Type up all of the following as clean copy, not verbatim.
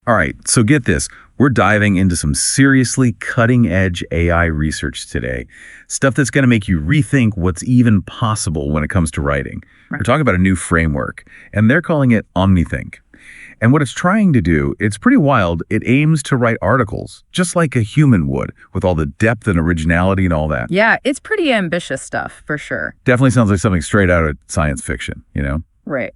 All right, so get this. We're diving into some seriously cutting-edge AI research today. Stuff that's going to make you rethink what's even possible when it comes to writing. Right. We're talking about a new framework, and they're calling it OmniThink. And what it's trying to do, it's pretty wild. It aims to write articles, just like a human would, with all the depth and originality and all that. Yeah, it's pretty ambitious stuff, for sure. Definitely sounds like something straight out of science fiction, you know? Right.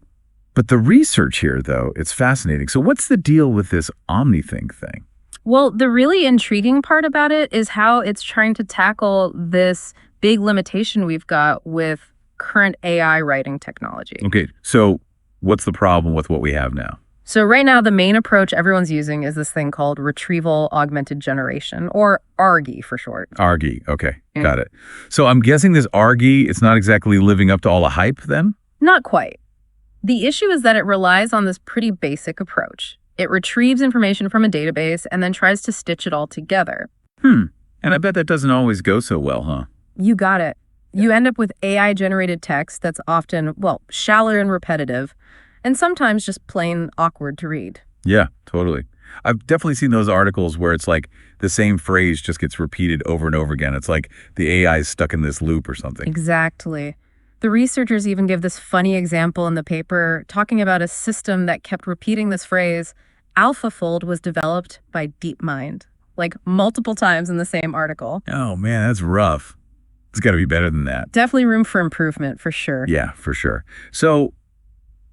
But the research here, though, it's fascinating. So what's the deal with this OmniThink thing? Well, the really intriguing part about it is how it's trying to tackle this big limitation we've got with current AI writing technology. Okay, so what's the problem with what we have now? So right now, the main approach everyone's using is this thing called retrieval-augmented generation, or ARGI for short. ARGI, okay, got it. So I'm guessing this ARGI, it's not exactly living up to all the hype then? Not quite. The issue is that it relies on this pretty basic approach. It retrieves information from a database and then tries to stitch it all together. And I bet that doesn't always go so well, huh? You got it. You end up with AI-generated text that's often, well, shallow and repetitive, and sometimes just plain awkward to read. Yeah, totally. I've definitely seen those articles where it's like the same phrase just gets repeated over and over again. It's like the AI is stuck in this loop or something. Exactly. The researchers even give this funny example in the paper talking about a system that kept repeating this phrase, AlphaFold was developed by DeepMind, like multiple times in the same article. Oh, man, that's rough. It's got to be better than that. Definitely room for improvement, for sure. Yeah, for sure. So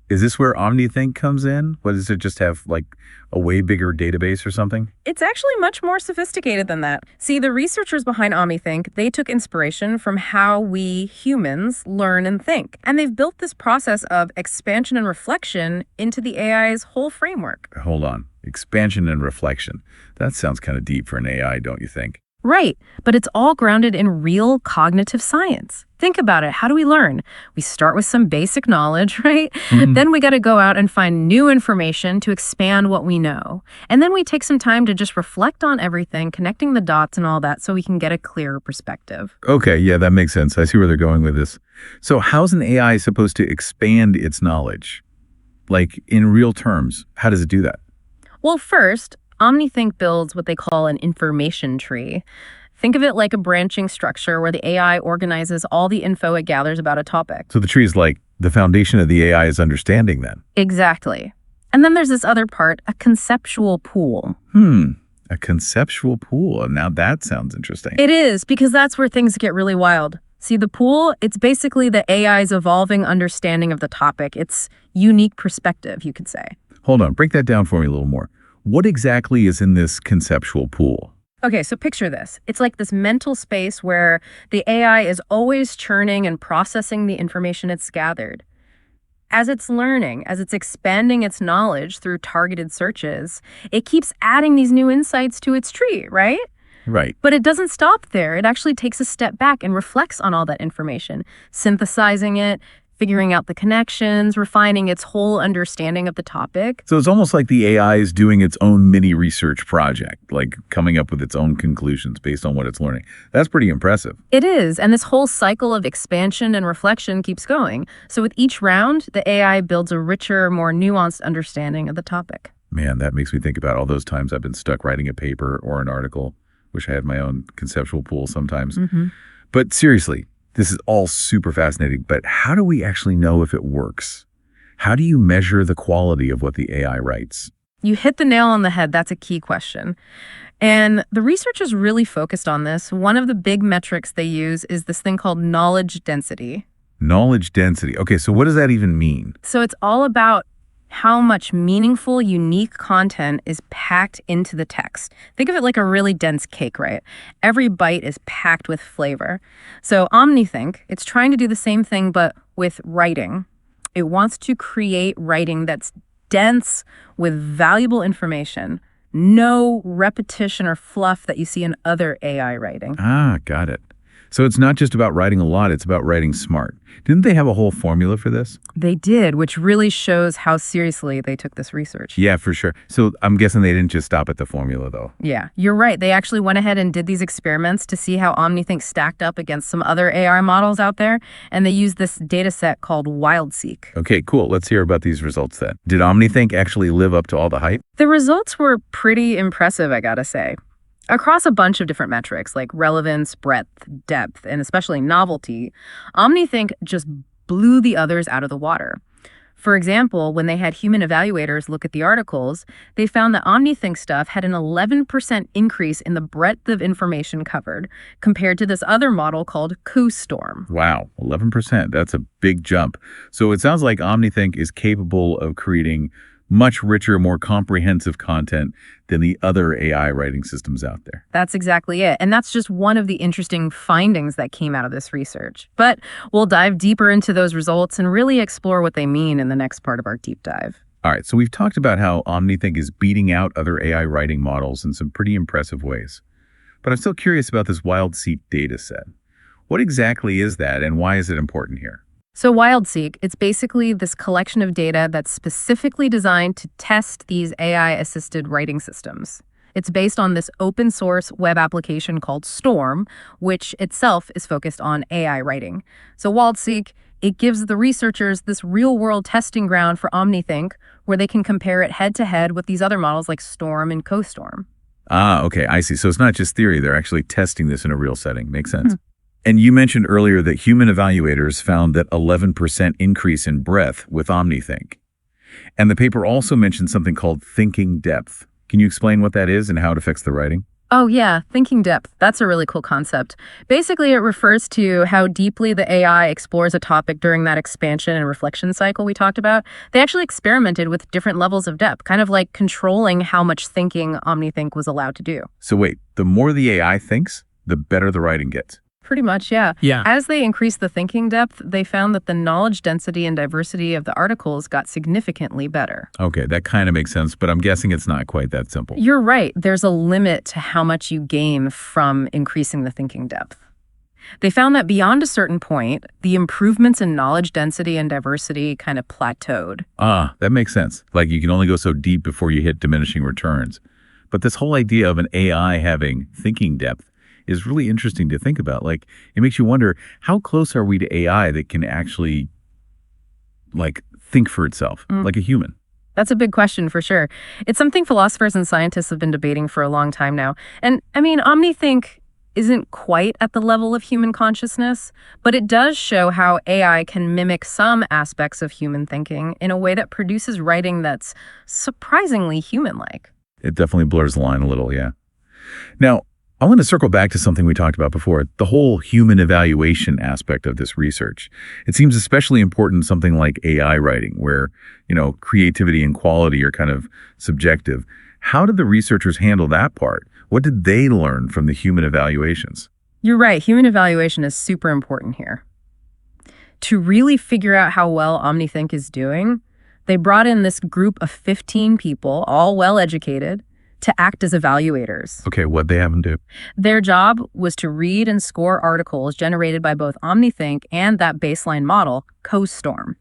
is this where OmniThink comes in? What, does it just have like a way bigger database or something? It's actually much more sophisticated than that. See, the researchers behind OmniThink, they took inspiration from how we humans learn and think. And they've built this process of expansion and reflection into the AI's whole framework. Hold on. Expansion and reflection. That sounds kind of deep for an AI, don't you think? Right, but it's all grounded in real cognitive science. Think about it. How do we learn? We start with some basic knowledge, right? Then we got to go out and find new information to expand what we know. And then we take some time to just reflect on everything, connecting the dots and all that so we can get a clearer perspective. Okay, yeah, that makes sense. I see where they're going with this. So how's an AI supposed to expand its knowledge? Like in real terms, how does it do that? Well, first, OmniThink builds what they call an information tree. Think of it like a branching structure where the AI organizes all the info it gathers about a topic. So the tree is like the foundation of the AI is understanding then. Exactly. And then there's this other part, a conceptual pool. A conceptual pool. Now that sounds interesting. It is, because that's where things get really wild. See, the pool, it's basically the AI's evolving understanding of the topic. It's unique perspective, you could say. Hold on, break that down for me a little more. What exactly is in this conceptual pool? Okay, so picture this. It's like this mental space where the AI is always churning and processing the information it's gathered. As it's learning, as it's expanding its knowledge through targeted searches, it keeps adding these new insights to its tree, right? Right. But it doesn't stop there. It actually takes a step back and reflects on all that information, synthesizing it, figuring out the connections, refining its whole understanding of the topic. So it's almost like the AI is doing its own mini research project, like coming up with its own conclusions based on what it's learning. That's pretty impressive. It is, and this whole cycle of expansion and reflection keeps going. So with each round, the AI builds a richer, more nuanced understanding of the topic. Man, that makes me think about all those times I've been stuck writing a paper or an article. Wish I had my own conceptual pool sometimes. But seriously, this is all super fascinating, but how do we actually know if it works? How do you measure the quality of what the AI writes? You hit the nail on the head. That's a key question. And the researchers really focused on this. One of the big metrics they use is this thing called knowledge density. Knowledge density. Okay, so what does that even mean? So it's all about how much meaningful, unique content is packed into the text. Think of it like a really dense cake, right? Every bite is packed with flavor. So OmniThink, it's trying to do the same thing, but with writing. It wants to create writing that's dense with valuable information, no repetition or fluff that you see in other AI writing. Ah, got it. So it's not just about writing a lot, it's about writing smart. Didn't they have a whole formula for this? They did, which really shows how seriously they took this research. Yeah, for sure. So I'm guessing they didn't just stop at the formula, though. Yeah, you're right. They actually went ahead and did these experiments to see how OmniThink stacked up against some other AI models out there, and they used this data set called WildSeek. Okay, cool. Let's hear about these results then. Did OmniThink actually live up to all the hype? The results were pretty impressive, I gotta say. Across a bunch of different metrics like relevance, breadth, depth, and especially novelty, OmniThink just blew the others out of the water. For example, when they had human evaluators look at the articles, they found that OmniThink stuff had an 11% increase in the breadth of information covered compared to this other model called CoStorm. Wow, 11%. That's a big jump. So it sounds like OmniThink is capable of creating much richer, more comprehensive content than the other AI writing systems out there. That's exactly it. And that's just one of the interesting findings that came out of this research. But we'll dive deeper into those results and really explore what they mean in the next part of our deep dive. All right, so we've talked about how OmniThink is beating out other AI writing models in some pretty impressive ways. But I'm still curious about this WildSeek data set. What exactly is that, and why is it important here? So WildSeek, it's basically this collection of data that's specifically designed to test these AI-assisted writing systems. It's based on this open source web application called Storm, which itself is focused on AI writing. So WildSeek, it gives the researchers this real-world testing ground for OmniThink, where they can compare it head-to-head with these other models like Storm and CoStorm. Ah, okay, I see. So it's not just theory. They're actually testing this in a real setting. Makes sense. And you mentioned earlier that human evaluators found that 11% increase in breadth with OmniThink. And the paper also mentioned something called thinking depth. Can you explain what that is and how it affects the writing? Oh, yeah, thinking depth. That's a really cool concept. Basically, it refers to how deeply the AI explores a topic during that expansion and reflection cycle we talked about. They actually experimented with different levels of depth, kind of like controlling how much thinking OmniThink was allowed to do. So wait, the more the AI thinks, the better the writing gets. Pretty much, yeah. Yeah. As they increased the thinking depth, they found that the knowledge density and diversity of the articles got significantly better. Okay, that kind of makes sense, but I'm guessing it's not quite that simple. You're right. There's a limit to how much you gain from increasing the thinking depth. They found that beyond a certain point, the improvements in knowledge density and diversity kind of plateaued. Ah, that makes sense. Like you can only go so deep before you hit diminishing returns. But this whole idea of an AI having thinking depth is really interesting to think about. Like, it makes you wonder, how close are we to AI that can actually, like, think for itself, like a human? That's a big question for sure. It's something philosophers and scientists have been debating for a long time now. And I mean, OmniThink isn't quite at the level of human consciousness, but it does show how AI can mimic some aspects of human thinking in a way that produces writing that's surprisingly human-like. It definitely blurs the line a little, yeah. Now, I want to circle back to something we talked about before, the whole human evaluation aspect of this research. It seems especially important in something like AI writing, where, creativity and quality are kind of subjective. How did the researchers handle that part? What did they learn from the human evaluations? You're right. Human evaluation is super important here. To really figure out how well OmniThink is doing, they brought in this group of 15 people, all well-educated, to act as evaluators. Okay, what'd they have them do? Their job was to read and score articles generated by both OmniThink and that baseline model, CoStorm.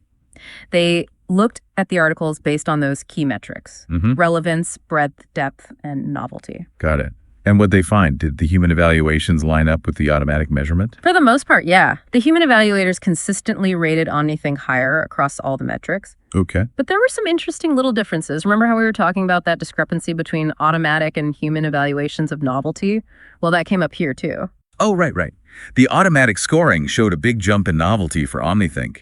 They looked at the articles based on those key metrics, relevance, breadth, depth, and novelty. Got it. And what'd they find? Did the human evaluations line up with the automatic measurement? For the most part, yeah. The human evaluators consistently rated OmniThink higher across all the metrics. Okay. But there were some interesting little differences. Remember how we were talking about that discrepancy between automatic and human evaluations of novelty? Well, that came up here too. Oh, right. The automatic scoring showed a big jump in novelty for OmniThink,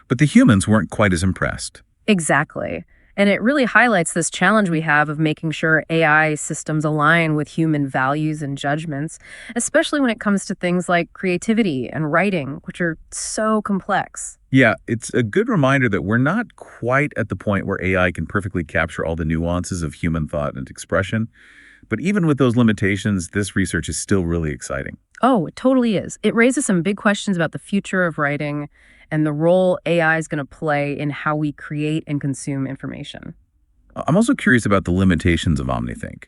but the humans weren't quite as impressed. Exactly. And it really highlights this challenge we have of making sure AI systems align with human values and judgments, especially when it comes to things like creativity and writing, which are so complex. Yeah, it's a good reminder that we're not quite at the point where AI can perfectly capture all the nuances of human thought and expression. But even with those limitations, this research is still really exciting. Oh, it totally is. It raises some big questions about the future of writing and the role AI is going to play in how we create and consume information. I'm also curious about the limitations of OmniThink.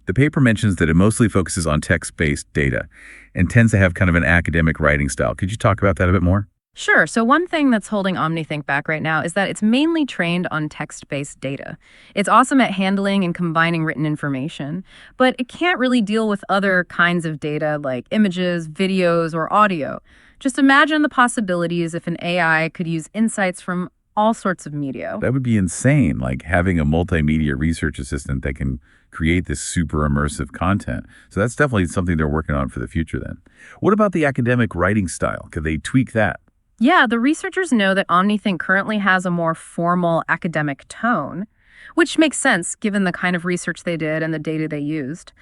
The paper mentions that it mostly focuses on text-based data and tends to have kind of an academic writing style. Could you talk about that a bit more? Sure. So one thing that's holding OmniThink back right now is that it's mainly trained on text-based data. It's awesome at handling and combining written information, but it can't really deal with other kinds of data like images, videos, or audio. Just imagine the possibilities if an AI could use insights from all sorts of media. That would be insane, like having a multimedia research assistant that can create this super immersive content. So that's definitely something they're working on for the future then. What about the academic writing style? Could they tweak that? Yeah, the researchers know that OmniThink currently has a more formal academic tone, which makes sense given the kind of research they did and the data they used.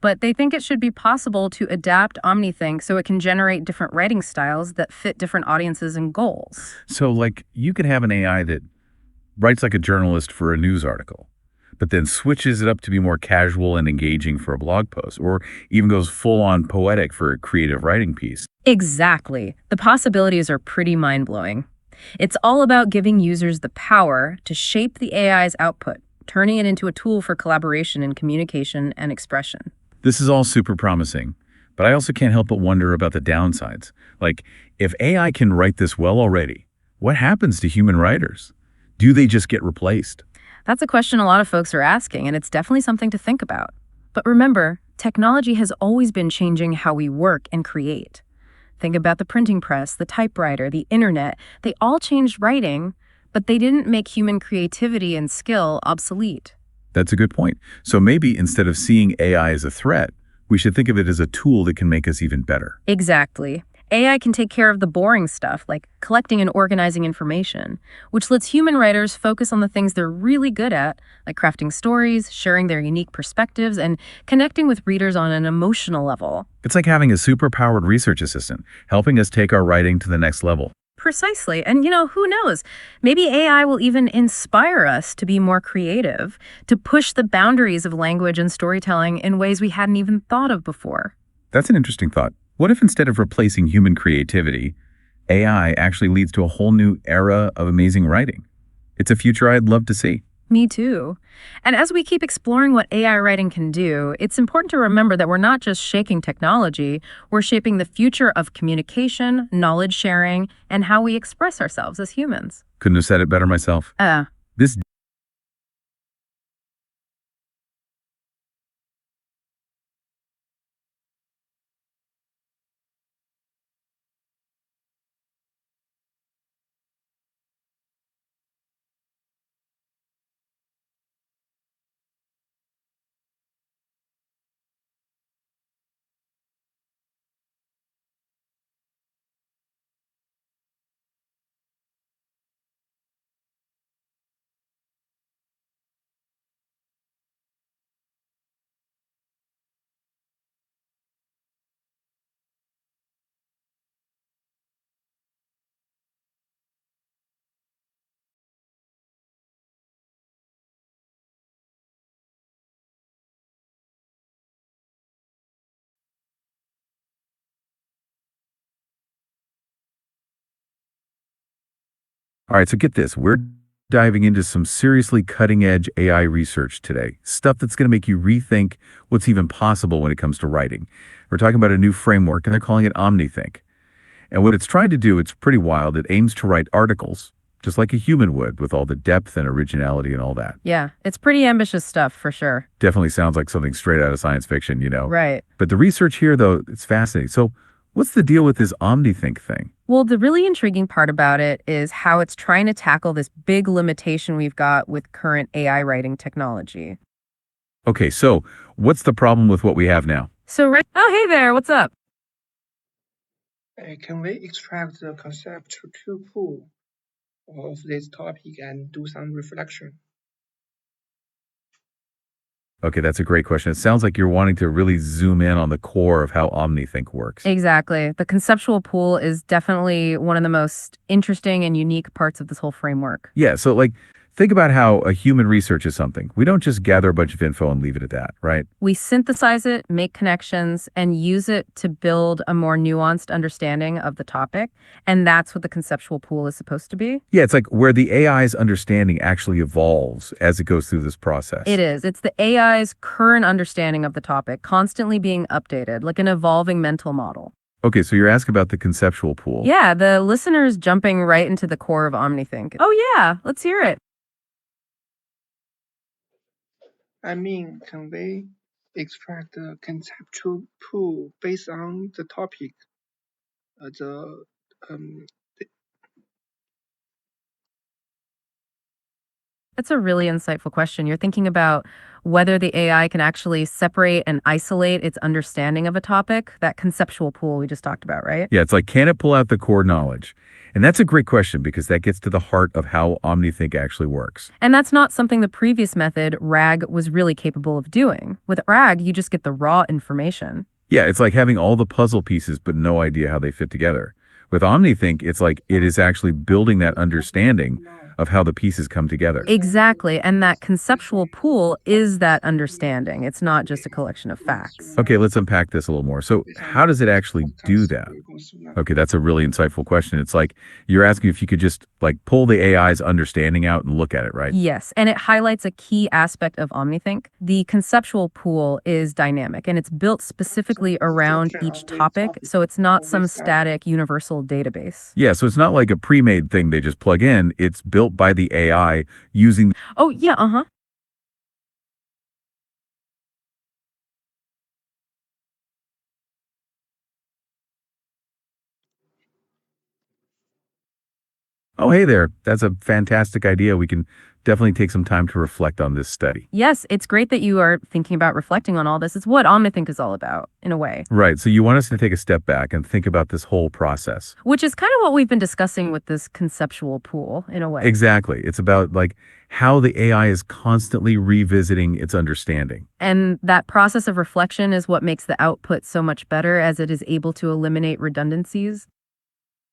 But they think it should be possible to adapt OmniThink so it can generate different writing styles that fit different audiences and goals. So like you could have an AI that writes like a journalist for a news article, but then switches it up to be more casual and engaging for a blog post, or even goes full on poetic for a creative writing piece. Exactly. The possibilities are pretty mind-blowing. It's all about giving users the power to shape the AI's output, turning it into a tool for collaboration and communication and expression. This is all super promising, but I also can't help but wonder about the downsides. Like, if AI can write this well already, what happens to human writers? Do they just get replaced? That's a question a lot of folks are asking, and it's definitely something to think about. But remember, technology has always been changing how we work and create. Think about the printing press, the typewriter, the internet. They all changed writing, but they didn't make human creativity and skill obsolete. That's a good point. So maybe instead of seeing AI as a threat, we should think of it as a tool that can make us even better. Exactly. AI can take care of the boring stuff, like collecting and organizing information, which lets human writers focus on the things they're really good at, like crafting stories, sharing their unique perspectives, and connecting with readers on an emotional level. It's like having a super-powered research assistant, helping us take our writing to the next level. Precisely. And, who knows? Maybe AI will even inspire us to be more creative, to push the boundaries of language and storytelling in ways we hadn't even thought of before. That's an interesting thought. What if instead of replacing human creativity, AI actually leads to a whole new era of amazing writing? It's a future I'd love to see. Me too. And as we keep exploring what AI writing can do, it's important to remember that we're not just shaking technology, we're shaping the future of communication, knowledge sharing, and how we express ourselves as humans. Couldn't have said it better myself. This All right, so get this. We're diving into some seriously cutting-edge AI research today, stuff that's going to make you rethink what's even possible when it comes to writing. We're talking about a new framework, and they're calling it OmniThink. And what it's trying to do, it's pretty wild. It aims to write articles, just like a human would, with all the depth and originality and all that. Yeah, it's pretty ambitious stuff for sure. Definitely sounds like something straight out of science fiction. Right. But the research here, though, it's fascinating. So what's the deal with this OmniThink thing? Well, the really intriguing part about it is how it's trying to tackle this big limitation we've got with current AI writing technology. Okay, so what's the problem with what we have now? Oh, hey there, what's up? Can we extract the conceptual pool of this topic and do some reflection? Okay, that's a great question. It sounds like you're wanting to really zoom in on the core of how OmniThink works. Exactly. The conceptual pool is definitely one of the most interesting and unique parts of this whole framework. Yeah, so like Think about how a human researches something. We don't just gather a bunch of info and leave it at that, right? We synthesize it, make connections, and use it to build a more nuanced understanding of the topic. And that's what the conceptual pool is supposed to be. Yeah, it's like where the AI's understanding actually evolves as it goes through this process. It is. It's the AI's current understanding of the topic, constantly being updated, like an evolving mental model. Okay, so you're asking about the conceptual pool. Yeah, the listener's jumping right into the core of OmniThink. Oh, yeah, let's hear it. Can we extract the conceptual pool based on the topic? The That's a really insightful question. You're thinking about whether the AI can actually separate and isolate its understanding of a topic, that conceptual pool we just talked about, right? Yeah, it's like, can it pull out the core knowledge? And that's a great question because that gets to the heart of how OmniThink actually works. And that's not something the previous method, RAG, was really capable of doing. With RAG, you just get the raw information. Yeah, it's like having all the puzzle pieces but no idea how they fit together. With OmniThink, it's like it is actually building that understanding of how the pieces come together. Exactly. And that conceptual pool is that understanding. It's not just a collection of facts. Okay, let's unpack this a little more. So how does it actually do that? Okay, that's a really insightful question. It's like you're asking if you could just like pull the AI's understanding out and look at it, right? Yes, and it highlights a key aspect of OmniThink. The conceptual pool is dynamic, and it's built specifically around each topic, so it's not some static universal database. Yeah, so it's not like a pre-made thing they just plug in. It's built by the AI using. Oh, yeah, uh-huh. Oh, hey there. That's a fantastic idea. We can definitely take some time to reflect on this study. Yes, it's great that you are thinking about reflecting on all this. It's what OmniThink is all about, in a way. Right. So you want us to take a step back and think about this whole process. Which is kind of what we've been discussing with this conceptual pool, in a way. Exactly. It's about like how the AI is constantly revisiting its understanding. And that process of reflection is what makes the output so much better, as it is able to eliminate redundancies.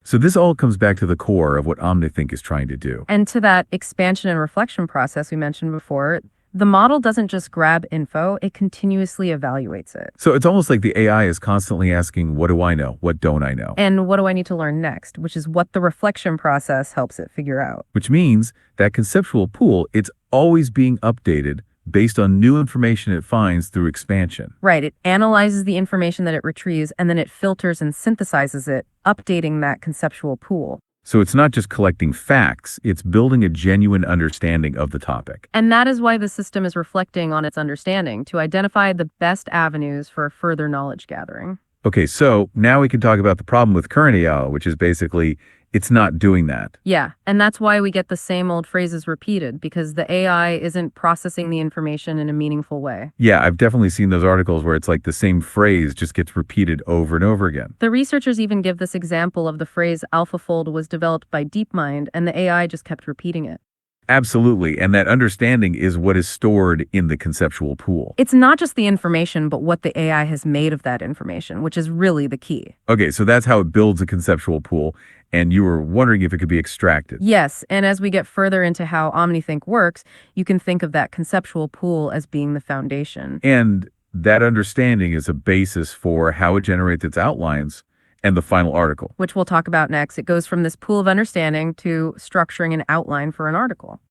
So this all comes back to the core of what OmniThink is trying to do. And to that expansion and reflection process we mentioned before, the model doesn't just grab info, it continuously evaluates it. So it's almost like the AI is constantly asking, what do I know? What don't I know? And what do I need to learn next? Which is what the reflection process helps it figure out. Which means that conceptual pool, it's always being updated based on new information it finds through expansion. Right. It analyzes the information that it retrieves, and then it filters and synthesizes it, updating that conceptual pool. So it's not just collecting facts, it's building a genuine understanding of the topic. And that is why the system is reflecting on its understanding to identify the best avenues for further knowledge gathering. Okay, so now we can talk about the problem with current AI, which is basically it's not doing that. Yeah, and that's why we get the same old phrases repeated, because the AI isn't processing the information in a meaningful way. Yeah, I've definitely seen those articles where it's like the same phrase just gets repeated over and over again. The researchers even give this example of the phrase AlphaFold was developed by DeepMind, and the AI just kept repeating it. Absolutely, and that understanding is what is stored in the conceptual pool. It's not just the information, but what the AI has made of that information, which is really the key. Okay, so that's how it builds a conceptual pool, and you were wondering if it could be extracted. Yes, and as we get further into how OmniThink works, you can think of that conceptual pool as being the foundation. And that understanding is a basis for how it generates its outlines and the final article. Which we'll talk about next. It goes from this pool of understanding to structuring an outline for an article.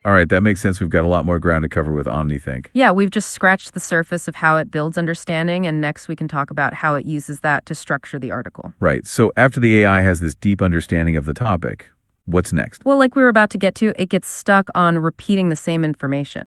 All right, that makes sense. We've got a lot more ground to cover with OmniThink. Yeah, we've just scratched the surface of how it builds understanding, and next we can talk about how it uses that to structure the article. Right, so after the AI has this deep understanding of the topic, what's next? Well, like we were about to get to, it gets stuck on repeating the same information.